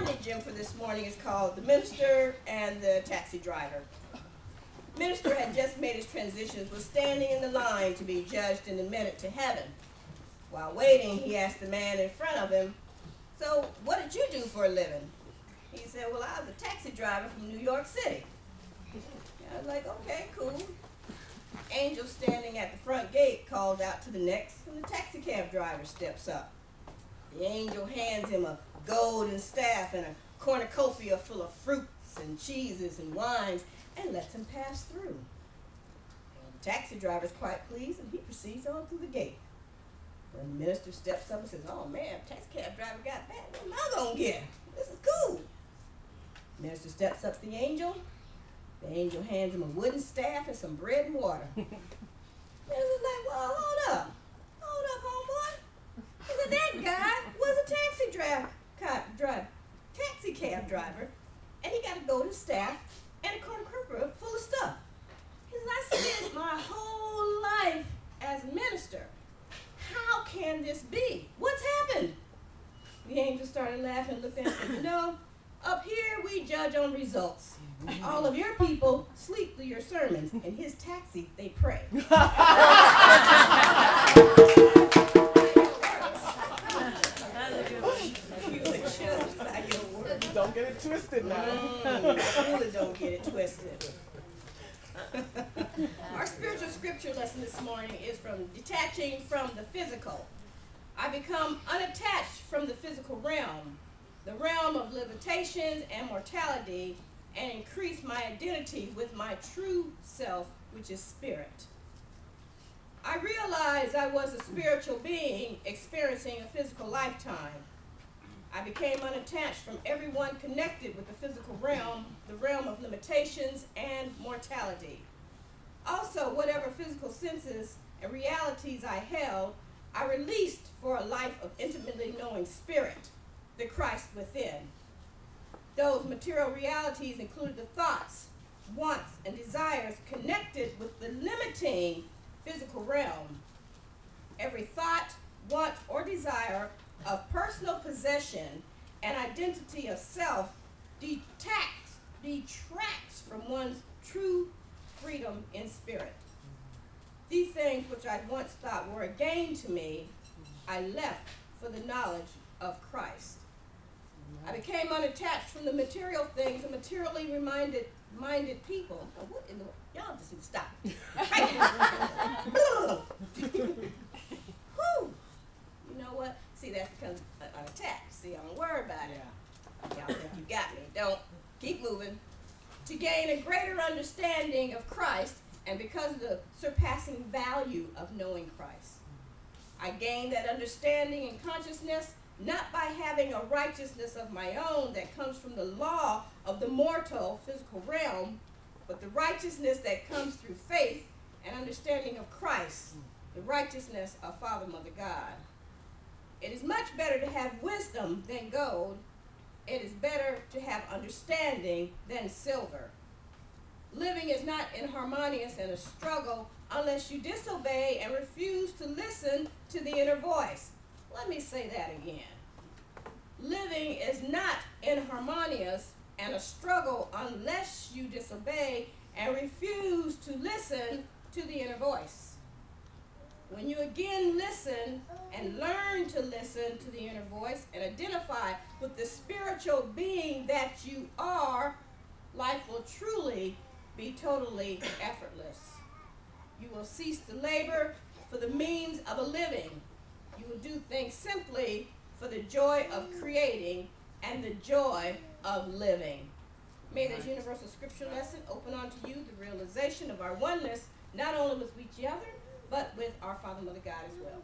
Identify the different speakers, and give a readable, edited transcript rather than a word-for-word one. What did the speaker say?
Speaker 1: Sunday gym for this morning is called The Minister and the Taxi Driver. Minister had just made his transitions, was standing in the line to be judged in a minute to heaven. While waiting, he asked the man in front of him, "So, what did you do for a living?" He said, "Well, I was a taxi driver from New York City." I was like, "Okay, cool." Angel standing at the front gate calls out to the next, and the taxi cab driver steps up. The angel hands him a golden staff and a cornucopia full of fruits and cheeses and wines and lets him pass through. The taxi driver is quite pleased and he proceeds on through the gate. When the minister steps up and says, "Oh man, taxi cab driver got back. What am I going to get? This is cool." The minister steps up to the angel. The angel hands him a wooden staff and some bread and water. The minister's like, "Well, hold up, homeboy." He said, "That guy was a taxi cab driver, and he got a golden staff and a cornucopia full of stuff." He said, "I spent my whole life as a minister. How can this be? What's happened?" The angel started laughing and looked at him and said, "Up here we judge on results. All of your people sleep through your sermons. In his taxi, they pray."
Speaker 2: Don't get it twisted now.
Speaker 1: Really don't get it twisted. Our spiritual scripture lesson this morning is from detaching from the physical. I become unattached from the physical realm, the realm of limitations and mortality, and increase my identity with my true self, which is spirit. I realized I was a spiritual being experiencing a physical lifetime. I became unattached from everyone connected with the physical realm, the realm of limitations and mortality. Also, whatever physical senses and realities I held, I released for a life of intimately knowing spirit, the Christ within. Those material realities included the thoughts, wants, and desires connected with the limiting physical realm. Every thought, want, or desire of personal possession and identity of self detracts from one's true freedom in spirit. These things which I once thought were a gain to me, I left for the knowledge of Christ. I became unattached from the material things and materially minded people. Oh, what in the, y'all just need to stop. Whew. You know what? See, that becomes unattached. See, I don't worry about it. Y'all think you got me. Don't. Keep moving. To gain a greater understanding of Christ, and because of the surpassing value of knowing Christ. I gained that understanding and consciousness not by having a righteousness of my own that comes from the law of the mortal physical realm, but the righteousness that comes through faith and understanding of Christ, the righteousness of Father, Mother, God. It is much better to have wisdom than gold. It is better to have understanding than silver. Living is not inharmonious and a struggle unless you disobey and refuse to listen to the inner voice. Let me say that again. Living is not inharmonious and a struggle unless you disobey and refuse to listen to the inner voice. When you again listen and learn to listen to the inner voice and identify with the spiritual being that you are, life will truly be totally effortless. You will cease to labor for the means of a living. You will do things simply for the joy of creating and the joy of living. May this universal scripture lesson open unto you the realization of our oneness, not only with each other, but with our Father, Mother, God as well.